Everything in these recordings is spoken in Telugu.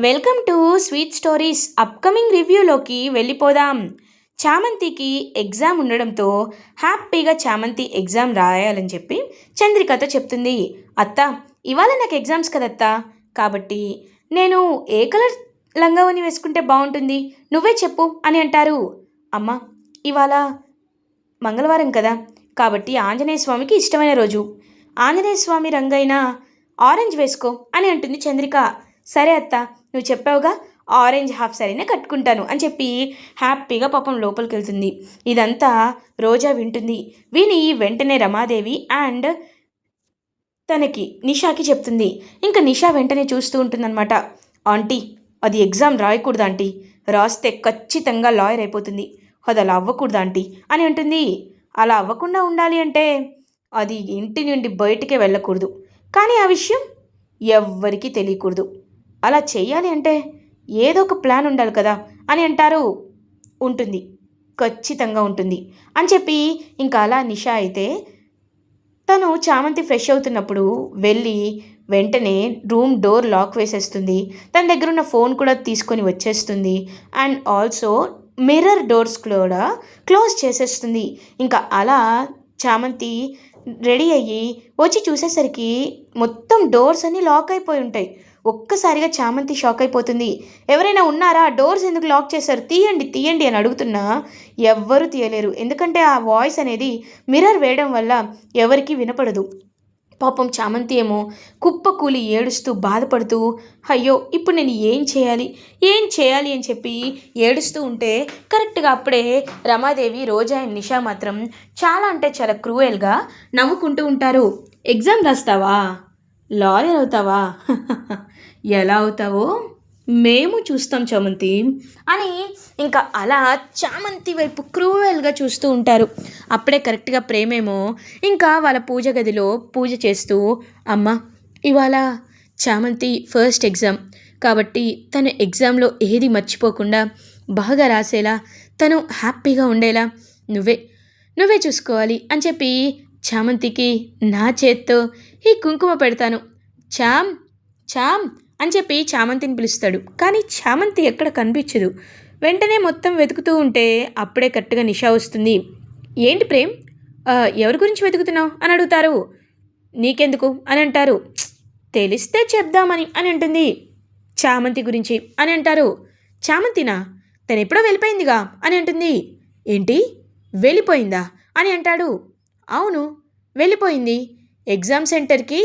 Welcome to sweet stories upcoming రివ్యూలోకి వెళ్ళిపోదాం. చామంతికి ఎగ్జామ్ ఉండడంతో హ్యాపీగా చామంతి ఎగ్జామ్ రాయాలని చెప్పి చంద్రికతో చెప్తుంది. అత్త, ఇవాళ నాకు ఎగ్జామ్స్ కదత్త, కాబట్టి నేను ఏ కలర్ లంగావని వేసుకుంటే బాగుంటుంది, నువ్వే చెప్పు అని అంటారు. అమ్మ, ఇవాళ మంగళవారం కదా, కాబట్టి ఆంజనేయ స్వామికి ఇష్టమైన రోజు. ఆంజనేయ స్వామి రంగైన ఆరెంజ్ వేసుకో అని అంటుంది చంద్రిక. సరే అత్త, నువ్వు చెప్పావుగా, ఆరెంజ్ హాఫ్ సారీనే కట్టుకుంటాను అని చెప్పి హ్యాపీగా పాపం లోపలికి వెళ్తుంది. ఇదంతా రోజా వింటుంది. విని వెంటనే రమాదేవి అండ్ తనకి నిషాకి చెప్తుంది. ఇంకా నిషా వెంటనే చూస్తూ ఉంటుందన్నమాట. ఆంటీ, అది ఎగ్జామ్ రాయకూడదు ఆంటీ, రాస్తే ఖచ్చితంగా లాయర్ అయిపోతుంది, అది అలా అవ్వకూడదు ఆంటీ అని అంటుంది. అలా అవ్వకుండా ఉండాలి అంటే అది ఇంటి నుండి బయటికే వెళ్ళకూడదు, కానీ ఆ విషయం ఎవ్వరికీ తెలియకూడదు. అలా చేయాలి అంటే ఏదో ఒక ప్లాన్ ఉండాలి కదా అని అంటారు. ఉంటుంది, ఖచ్చితంగా ఉంటుంది అని చెప్పి ఇంకా అలా నిషా అయితే తను చామంతి ఫ్రెష్ అవుతున్నప్పుడు వెళ్ళి వెంటనే రూమ్ డోర్ లాక్ వేసేస్తుంది. తన దగ్గర ఉన్న ఫోన్ కూడా తీసుకొని వచ్చేస్తుంది. అండ్ ఆల్సో మిర్రర్ డోర్స్ కూడా క్లోజ్ చేసేస్తుంది. ఇంకా అలా చామంతి రెడీ అయ్యి వచ్చి చూసేసరికి మొత్తం డోర్స్ అన్నీ లాక్ అయిపోయి ఉంటాయి. ఒక్కసారిగా చామంతి షాక్ అయిపోతుంది. ఎవరైనా ఉన్నారా, డోర్స్ ఎందుకు లాక్ చేశారు, తీయండి తీయండి అని అడుగుతున్నా ఎవ్వరూ తీయలేరు. ఎందుకంటే ఆ వాయిస్ అనేది మిర్రర్ వేయడం వల్ల ఎవరికీ వినపడదు. పాపం చామంతి ఏమో కుప్పకూలి ఏడుస్తూ బాధపడుతూ, అయ్యో ఇప్పుడు నేను ఏం చేయాలి అని చెప్పి ఏడుస్తూ ఉంటే కరెక్ట్గా అప్పుడే రమాదేవి, రోజా అండ్ నిషా మాత్రం చాలా అంటే చాలా క్రూయల్గా నవ్వుకుంటూ ఉంటారు. ఎగ్జామ్ రాస్తావా, లాయర్ అవుతావా, ఎలా అవుతావో మేము చూస్తాం చామంతి అని ఇంకా అలా చామంతి వైపు క్రూయల్గా చూస్తూ ఉంటారు. అప్పుడే కరెక్ట్గా ప్రేమేమో ఇంకా వాళ్ళ పూజ గదిలో పూజ చేస్తూ, అమ్మ, ఇవాళ చామంతి ఫస్ట్ ఎగ్జామ్ కాబట్టి తను ఎగ్జామ్లో ఏది మర్చిపోకుండా బాగా రాసేలా, తను హ్యాపీగా ఉండేలా నువ్వే చూసుకోవాలి అని చెప్పి చామంతికి నా చేత్తో ఈ కుంకుమ పెడతాను, చామ్ అని చెప్పి చామంతిని పిలుస్తాడు. కానీ చామంతి ఎక్కడ కనిపించదు. వెంటనే మొత్తం వెతుకుతూ ఉంటే అప్పుడే కరెక్ట్గా నిషా వస్తుంది. ఏంటి ప్రేమ్, ఎవరి గురించి వెతుకుతున్నావు అని అడుగుతారు. నీకెందుకు అని అంటారు. తెలిస్తే చెప్దామని అని అంటుంది. చామంతి గురించి అని అంటారు. చామంతినా, తను ఎప్పుడో వెళ్ళిపోయిందిగా అని అంటుంది. ఏంటి, వెళ్ళిపోయిందా అని అంటాడు. అవును, వెళ్ళిపోయింది. ఎగ్జామ్ సెంటర్కి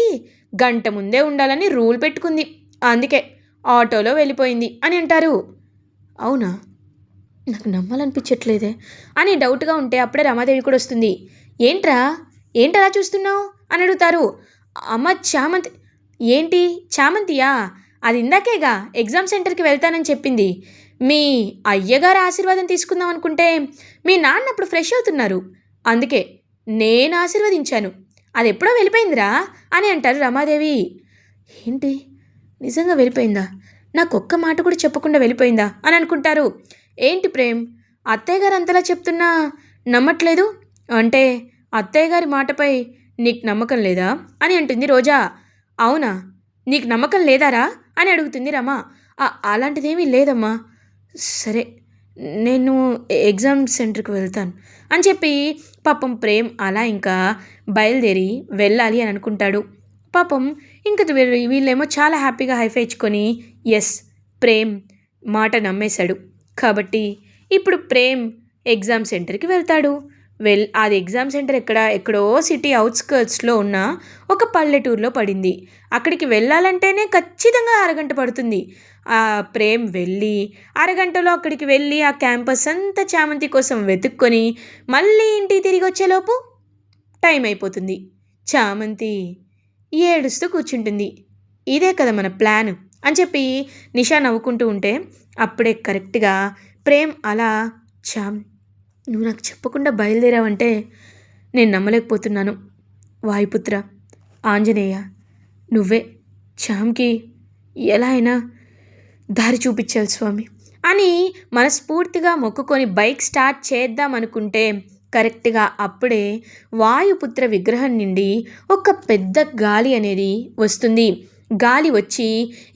గంట ముందే ఉండాలని రూల్ పెట్టుకుంది, అందుకే ఆటోలో వెళ్ళిపోయింది అని అంటారు. అవునా, నాకు నమ్మాలనిపించట్లేదే అని డౌట్గా ఉంటే అప్పుడే రమాదేవి కూడా వస్తుంది. ఏంటలా చూస్తున్నావు అని అడుగుతారు. అమ్మ, చామంతి. ఏంటి చామంతియా, అది ఇందాకేగా ఎగ్జామ్ సెంటర్కి వెళ్తానని చెప్పింది. మీ అయ్యగారు ఆశీర్వాదం తీసుకుందాం అనుకుంటే మీ నాన్న అప్పుడు ఫ్రెష్ అవుతున్నారు, అందుకే నేను ఆశీర్వదించాను. అది ఎప్పుడో వెళ్ళిపోయిందిరా అని అంటారు రమాదేవి. ఏంటి, నిజంగా వెళ్ళిపోయిందా, నాకు ఒక్క మాట కూడా చెప్పకుండా వెళ్ళిపోయిందా అని అనుకుంటారు. ఏంటి ప్రేమ్, అత్తయ్య గారు అంతలా చెప్తున్నా నమ్మట్లేదు అంటే అత్తయ్య గారి మాటపై నీకు నమ్మకం లేదా అని అంటుంది రోజా. అవునా, నీకు నమ్మకం లేదారా అని అడుగుతుంది రమ. అలాంటిదేమీ లేదమ్మా, సరే నేను ఎగ్జామ్ సెంటర్కి వెళ్తాను అని చెప్పి పాపం ప్రేమ్ అలా ఇంకా బయలుదేరి వెళ్ళాలి అని అనుకుంటాడు. పాపం ఇంకా వీళ్ళేమో చాలా హ్యాపీగా హైఫై ఇచ్చుకొని ఎస్, ప్రేమ్ మాట నమ్మేశాడు కాబట్టి ఇప్పుడు ప్రేమ్ ఎగ్జామ్ సెంటర్కి వెళ్తాడు. అది ఎగ్జామ్ సెంటర్ ఎక్కడో సిటీ అవుట్స్కర్ట్స్లో ఉన్న ఒక పల్లెటూరులో పడింది. అక్కడికి వెళ్ళాలంటేనే ఖచ్చితంగా అరగంట పడుతుంది. ఆ ప్రేమ్ వెళ్ళి అరగంటలో అక్కడికి వెళ్ళి ఆ క్యాంపస్ అంతా చామంతి కోసం వెతుక్కొని మళ్ళీ ఇంటికి తిరిగి వచ్చేలోపు టైం అయిపోతుంది. చామంతి ఏడుస్తూ కూర్చుంటుంది. ఇదే కదా మన ప్లాన్ అని చెప్పి నిషా నవ్వుకుంటూ ఉంటే అప్పుడే కరెక్ట్గా ప్రేమ్ అలా, నువ్వు నాకు చెప్పకుండా బయలుదేరావంటే నేను నమ్మలేకపోతున్నాను. వాయుపుత్ర, ఆంజనేయ, నువ్వే చామ్కి ఎలా అయినా దారి చూపించాలి స్వామి అని మనస్ఫూర్తిగా మొక్కుకొని బైక్ స్టార్ట్ చేద్దామనుకుంటే కరెక్ట్గా అప్పుడే వాయుపుత్ర విగ్రహం నుండి ఒక పెద్ద గాలి అనేది వస్తుంది. గాలి వచ్చి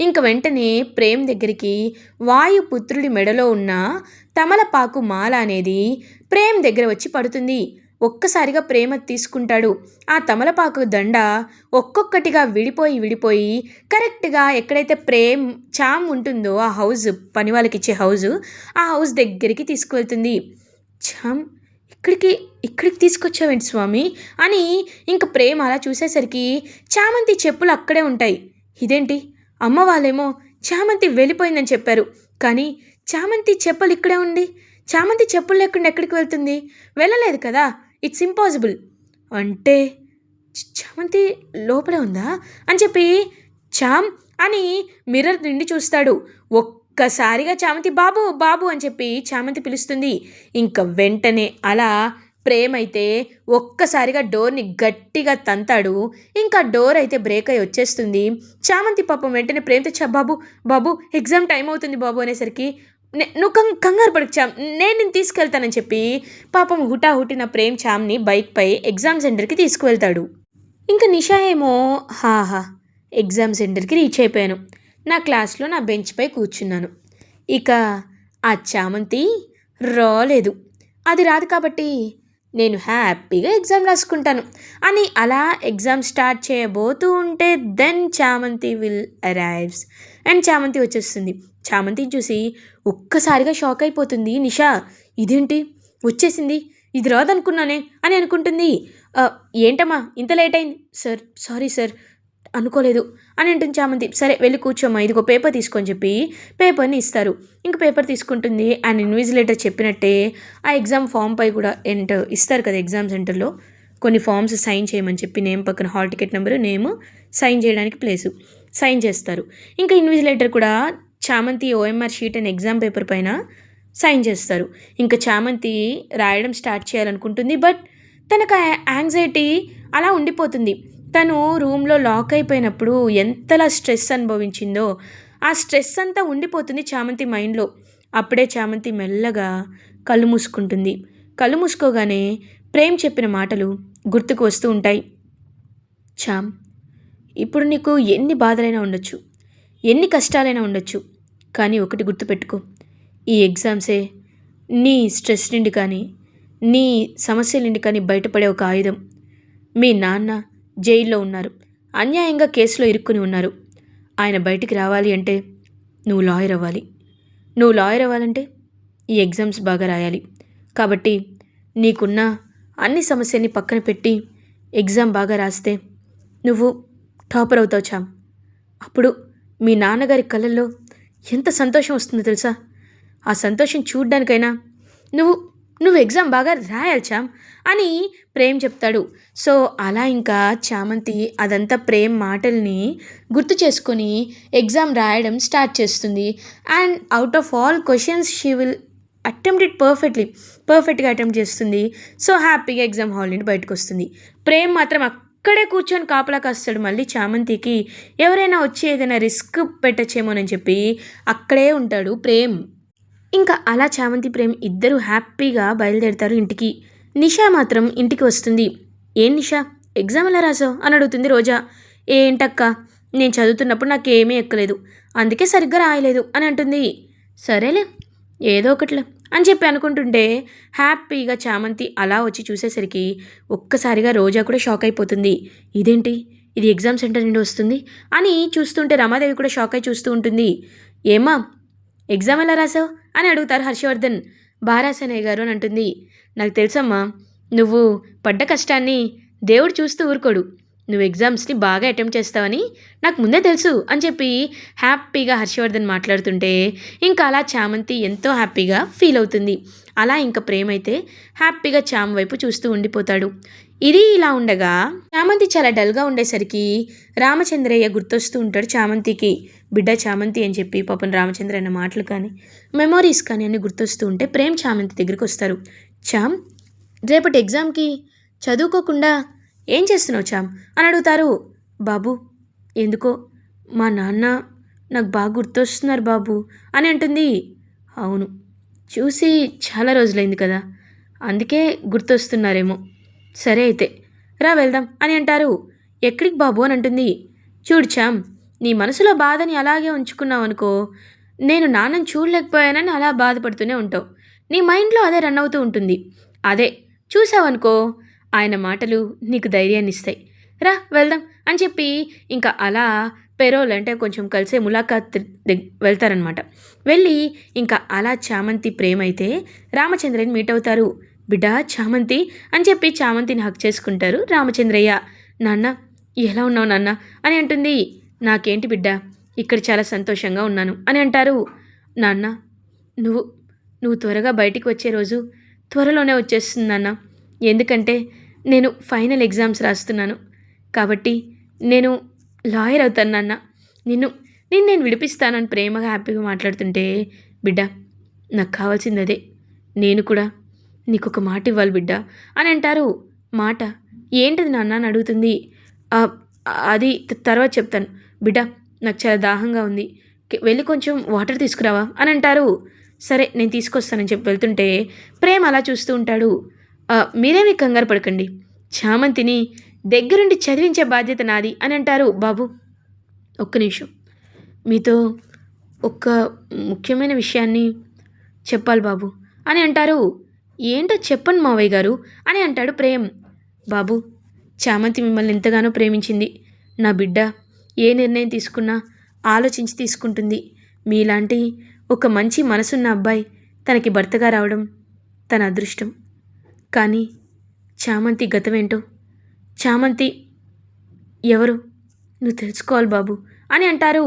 ఇంక వెంటనే ప్రేమ్ దగ్గరికి వాయుపుత్రుడి మెడలో ఉన్న తమలపాకు మాల అనేది ప్రేమ్ దగ్గర వచ్చి పడుతుంది. ఒక్కసారిగా ప్రేమ తీసుకుంటాడు. ఆ తమలపాకు దండ ఒక్కొక్కటిగా విడిపోయి కరెక్ట్గా ఎక్కడైతే చామ్ ఉంటుందో ఆ హౌస్, పని వాళ్ళకిచ్చే హౌజు, ఆ హౌస్ దగ్గరికి తీసుకువెళ్తుంది. చామ్, ఇక్కడికి తీసుకొచ్చావేంటి స్వామి అని ఇంక ప్రేమ అలా చూసేసరికి చామంతి చెప్పులు అక్కడే ఉంటాయి. ఇదేంటి, అమ్మ వాళ్ళేమో చామంతి వెళ్ళిపోయిందని చెప్పారు, కానీ చామంతి చెప్పులు ఇక్కడే ఉంది. చామంతి చెప్పులు లేకుండా ఎక్కడికి వెళ్తుంది? వెళ్ళలేదు కదా, ఇట్స్ ఇంపాసిబుల్. అంటే చామంతి లోపలే ఉందా అని చెప్పి చామ్ అని మిర్రర్ నుండి చూస్తాడు. ఒక్కసారిగా చామంతి బాబు బాబు అని చెప్పి చామంతి పిలుస్తుంది. ఇంక వెంటనే అలా ప్రేమ్ అయితే ఒక్కసారిగా డోర్ని గట్టిగా తంతాడు. ఇంకా డోర్ అయితే బ్రేక్ అయి వచ్చేస్తుంది. చామంతి పాపం వెంటనే ప్రేమ్తో బాబు బాబు ఎగ్జామ్ టైం అవుతుంది బాబు అనేసరికి నువ్వు కంగారు పడకు చామ్, నేను నిన్ను తీసుకెళ్తానని చెప్పి పాపం హుటాహుటిన ప్రేమ్ చామ్ని బైక్పై ఎగ్జామ్ సెంటర్కి తీసుకువెళ్తాడు. ఇంకా నిషా ఏమో హాహా ఎగ్జామ్ సెంటర్కి రీచ్ అయిపోయాను, నా క్లాస్లో నా బెంచ్పై కూర్చున్నాను. ఇక ఆ చామంతి రాలేదు, అది రాదు కాబట్టి నేను హ్యాపీగా ఎగ్జామ్ రాసుకుంటాను అని అలా ఎగ్జామ్ స్టార్ట్ చేయబోతూ ఉంటే దెన్ చామంతి విల్ అరైవ్స్ అండ్ చామంతి వచ్చేస్తుంది. చామంతిని చూసి ఒక్కసారిగా షాక్ అయిపోతుంది నిషా. ఇదేంటి వచ్చేసింది, ఇది రాదనుకున్నానే అని అనుకుంటుంది. ఏంటమ్మా ఇంత లేట్ అయింది? సార్ సారీ సార్, అనుకోలేదు అని అంటుంది చామంతి. సరే వెళ్ళి కూర్చోమ్మా, ఇదిగో పేపర్ తీసుకొని చెప్పి పేపర్ని ఇస్తారు. ఇంక పేపర్ తీసుకుంటుంది. అండ్ ఇన్విజిలేటర్ చెప్పినట్టే ఆ ఎగ్జామ్ ఫామ్ పై కూడా ఇస్తారు కదా ఎగ్జామ్ సెంటర్లో కొన్ని ఫామ్స్ సైన్ చేయమని చెప్పి, నేమ్ పక్కన hall ticket number, name, sign చేయడానికి ప్లేసు, సైన్ చేస్తారు. ఇంకా ఇన్విజిలేటర్ కూడా Chamanthi OMR sheet and exam paper పైన సైన్ చేస్తారు. ఇంకా చామంతి రాయడం స్టార్ట్ చేయాలనుకుంటుంది. బట్ తనకు యాంగ్జైటీ అలా ఉండిపోతుంది. తను రూమ్లో లాక్ అయిపోయినప్పుడు ఎంతలా స్ట్రెస్ అనుభవించిందో ఆ స్ట్రెస్ అంతా ఉండిపోతుంది చామంతి మైండ్లో. అప్పుడే చామంతి మెల్లగా కళ్ళు మూసుకుంటుంది. కళ్ళు మూసుకోగానే ప్రేమ్ చెప్పిన మాటలు గుర్తుకు వస్తూ ఉంటాయి. చామ్, ఇప్పుడు నీకు ఎన్ని బాధలైనా ఉండొచ్చు, ఎన్ని కష్టాలైనా ఉండొచ్చు, కానీ ఒకటి గుర్తుపెట్టుకో, ఈ ఎగ్జామ్సే నీ స్ట్రెస్ నుండి కానీ నీ సమస్యల నుండి కానీ బయటపడే ఒక ఆయుధం. మీ నాన్న జైల్లో ఉన్నారు, అన్యాయంగా కేసులో ఇరుక్కుని ఉన్నారు. ఆయన బయటికి రావాలి అంటే నువ్వు లాయర్ అవ్వాలి. నువ్వు లాయర్ అవ్వాలంటే ఈ ఎగ్జామ్స్ బాగా రాయాలి. కాబట్టి నీకున్న అన్ని సమస్యల్ని పక్కన పెట్టి ఎగ్జామ్ బాగా రాస్తే నువ్వు టాపర్ అవుతావు చామ్. అప్పుడు మీ నాన్నగారి కళ్ళల్లో ఎంత సంతోషం వస్తుందో తెలుసా? ఆ సంతోషం చూడ్డానికైనా నువ్వు ఎగ్జామ్ బాగా రాయాలి చామ్ అని ప్రేమ్ చెప్తాడు. సో అలా ఇంకా చామంతి అదంతా ప్రేమ్ మాటల్ని గుర్తు చేసుకొని ఎగ్జామ్ రాయడం స్టార్ట్ చేస్తుంది. And out of all questions she will attempt it పర్ఫెక్ట్గా అటెంప్ట్ చేస్తుంది. సో హ్యాపీగా ఎగ్జామ్ హాల్ నుండి బయటకు వస్తుంది. ప్రేమ్ మాత్రం అక్కడే కూర్చొని కాపలా కాస్తాడు. మళ్ళీ చామంతికి ఎవరైనా వచ్చి ఏదైనా రిస్క్ పెట్టచ్చేమోనని చెప్పి అక్కడే ఉంటాడు ప్రేమ్. ఇంకా అలా చామంతి ప్రేమ్ ఇద్దరు హ్యాపీగా బయలుదేరుతారు ఇంటికి. నిషా మాత్రం ఇంటికి వస్తుంది. ఏం నిషా, ఎగ్జామ్ ఎలా రాసావు అని అడుగుతుంది రోజా. ఏంటక్క, నేను చదువుతున్నప్పుడు నాకేమీ ఎక్కలేదు, అందుకే సరిగ్గా రాయలేదు అని అంటుంది. సరేలే ఏదో ఒకట్లే అని చెప్పి అనుకుంటుంటే హ్యాపీగా చామంతి అలా వచ్చి చూసేసరికి ఒక్కసారిగా రోజా కూడా షాక్ అయిపోతుంది. ఇదేంటి, ఇది ఎగ్జామ్ సెంటర్ నుండి వస్తుంది అని చూస్తుంటే రమాదేవి కూడా షాక్ అయి చూస్తూ ఉంటుంది. ఏమా ఎగ్జామ్ ఎలా రాసావు అని అడుగుతారు హర్షవర్ధన్. బాగా రాశానయ్య గారు అని అంటుంది. నాకు తెలుసమ్మా, నువ్వు పడ్డ కష్టాన్ని దేవుడు చూస్తూ ఊరుకోడు, నువ్వు ఎగ్జామ్స్ని బాగా అటెంప్ట్ చేస్తావని నాకు ముందే తెలుసు అని చెప్పి హ్యాపీగా హర్షవర్ధన్ మాట్లాడుతుంటే ఇంకా అలా చామంతి ఎంతో హ్యాపీగా ఫీల్ అవుతుంది. అలా ఇంకా ప్రేమ అయితే హ్యాపీగా చామ్ వైపు చూస్తూ ఉండిపోతాడు. ఇది ఇలా ఉండగా చామంతి చాలా డల్గా ఉండేసరికి రామచంద్రయ్య గుర్తొస్తూ ఉంటాడు చామంతికి. బిడ్డ చామంతి అని చెప్పి పాపం రామచంద్ర అన్న మాటలు కానీ మెమోరీస్ కానీ అన్నీ గుర్తొస్తూ ఉంటే ప్రేమ్ చామంతి దగ్గరికి వస్తారు. చామ్, రేపటి ఎగ్జామ్కి చదువుకోకుండా ఏం చేస్తున్నావు చామ్ అని అడుగుతారు. బాబు, ఎందుకో మా నాన్న నాకు బాగా గుర్తొస్తున్నారు బాబు అని అంటుంది. అవును, చూసి చాలా రోజులైంది కదా, అందుకే గుర్తొస్తున్నారేమో. సరే అయితే రా వెళ్దాం అని అంటారు. ఎక్కడికి బాబు అని అంటుంది. చూడు చామ్, నీ మనసులో బాధని అలాగే ఉంచుకున్నావనుకో, నేను నాన్నని చూడలేకపోయానని అలా బాధపడుతూనే ఉంటావు. నీ మైండ్‌లో అదే రన్ అవుతూ ఉంటుంది. అదే చూసావనుకో, ఆయన మాటలు నీకు ధైర్యాన్నిస్తాయి. రా వెళ్దాం అని చెప్పి ఇంకా అలా పెరోల్ అంటే కొంచెం కలిసే ములాఖాత్ వెళ్తారనమాట. వెళ్ళి ఇంకా అలా చామంతి ప్రేమైతే రామచంద్రని మీట్ అవుతారు. బిడ్డా చామంతి అని చెప్పి చామంతిని హగ్ చేసుకుంటారు రామచంద్రయ్య. నాన్న ఎలా ఉన్నావు నాన్న అని అంటుంది. నాకేంటి బిడ్డ, ఇక్కడ చాలా సంతోషంగా ఉన్నాను అని అంటారు. నాన్న నువ్వు నువ్వు త్వరగా బయటికి వచ్చే రోజు త్వరలోనే వచ్చేస్తుంది నాన్న. ఎందుకంటే నేను ఫైనల్ ఎగ్జామ్స్ రాస్తున్నాను కాబట్టి నేను లాయర్ అవుతాను నాన్న. నిన్ను నిన్ను నేను విడిపిస్తానని ప్రేమగా హ్యాపీగా మాట్లాడుతుంటే, బిడ్డ నాకు కావాల్సింది అదే. నేను కూడా నీకొక మాట ఇవ్వాలి బిడ్డ అని అంటారు. మాట ఏంటిది నాన్న అని అడుగుతుంది. "ఆ, అది తర్వాత చెప్తాను బిడ్డ, నాకు చాలా దాహంగా ఉంది, వెళ్ళి కొంచెం వాటర్ తీసుకురావా అని అంటారు. సరే నేను తీసుకొస్తానని చెప్పి వెళ్తుంటే ప్రేమ అలా చూస్తూ ఉంటాడు. మీరేమీ కంగారు పడకండి, చామంతిని దగ్గరుండి చదివించే బాధ్యత నాది అని అంటారు. బాబు ఒక్క నిమిషం, మీతో ఒక ముఖ్యమైన విషయాన్ని చెప్పాలి బాబు అని అంటారు. ఏంటో చెప్పండి మావయ్య గారు అని అంటాడు ప్రేమ్. బాబు చామంతి మిమ్మల్ని ఎంతగానో ప్రేమించింది. నా బిడ్డ ఏ నిర్ణయం తీసుకున్నా ఆలోచించి తీసుకుంటుంది. మీలాంటి ఒక మంచి మనసున్న అబ్బాయి తనకి భర్తగా రావడం తన అదృష్టం. కానీ చామంతి గతమేంటో, చామంతి ఎవరు నువ్వు తెలుసుకోవాలి బాబు అని అంటారు.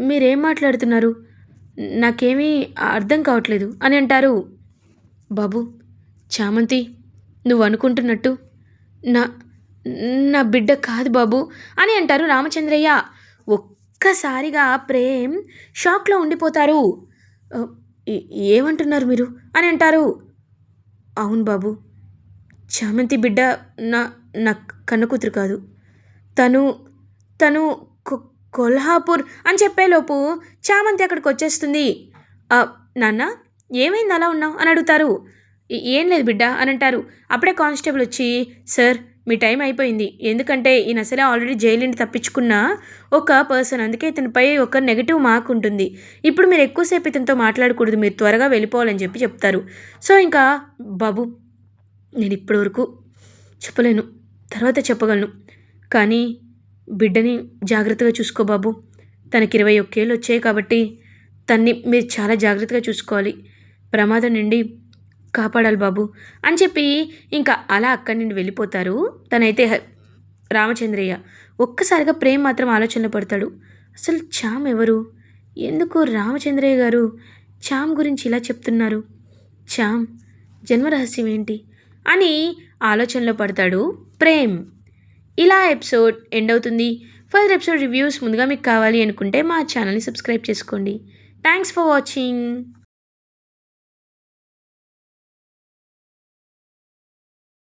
మీరేం మాట్లాడుతున్నారు, నాకేమీ అర్థం కావట్లేదు అని అంటారు. బాబు చామంతి నువ్వు అనుకుంటున్నట్టు నా నా బిడ్డ కాదు బాబు అని అంటారు రామచంద్రయ్య. ఒక్కసారిగా ప్రేమ్ షాక్లో ఉండిపోతారు. ఏమంటున్నారు మీరు అని అంటారు. అవును బాబు, చామంతి బిడ్డ నా నా కన్న కూతురు కాదు. తను తను కొల్హాపూర్ అని చెప్పేలోపు చామంతి అక్కడికి వచ్చేస్తుంది. నాన్న ఏమైంది అలా ఉన్నావు అని అడుగుతారు. ఏం లేదు బిడ్డ అని అంటారు. అప్పుడే కానిస్టేబుల్ వచ్చి, సార్ మీ టైం అయిపోయింది, ఎందుకంటే ఈయన అసలే ఆల్రెడీ జైలు నుండి తప్పించుకున్న ఒక పర్సన్, అందుకే ఇతనిపై ఒక నెగిటివ్ మార్క్ ఉంటుంది. ఇప్పుడు మీరు ఎక్కువసేపు ఇతనితో మాట్లాడకూడదు, మీరు త్వరగా వెళ్ళిపోవాలని చెప్పి చెప్తారు. సో ఇంకా బాబు నేను ఇప్పటివరకు చెప్పలేను, తర్వాత చెప్పగలను, కానీ బిడ్డని జాగ్రత్తగా చూసుకో బాబు. తనకి 21 ఏళ్ళు వచ్చాయి కాబట్టి తన్ని మీరు చాలా జాగ్రత్తగా చూసుకోవాలి, ప్రమాదం నుండి కాపాడాలి బాబు అని చెప్పి ఇంకా అలా అక్కడి నుండి వెళ్ళిపోతారు. తనైతే రామచంద్రయ్య ఒక్కసారిగా ప్రేమ్ మాత్రం ఆలోచనలో పడతాడు. అసలు చామ్ ఎవరు, ఎందుకు రామచంద్రయ్య గారు చామ్ గురించి ఇలా చెప్తున్నారు, చామ్ జన్మరహస్యం ఏంటి అని ఆలోచనలో పడతాడు ప్రేమ్. ఇలా ఎపిసోడ్ ఎండ్ అవుతుంది. ఫర్దర్ ఎపిసోడ్ రివ్యూస్ ముందుగా మీకు కావాలి అనుకుంటే మా ఛానల్ని సబ్స్క్రైబ్ చేసుకోండి. Thanks for watching.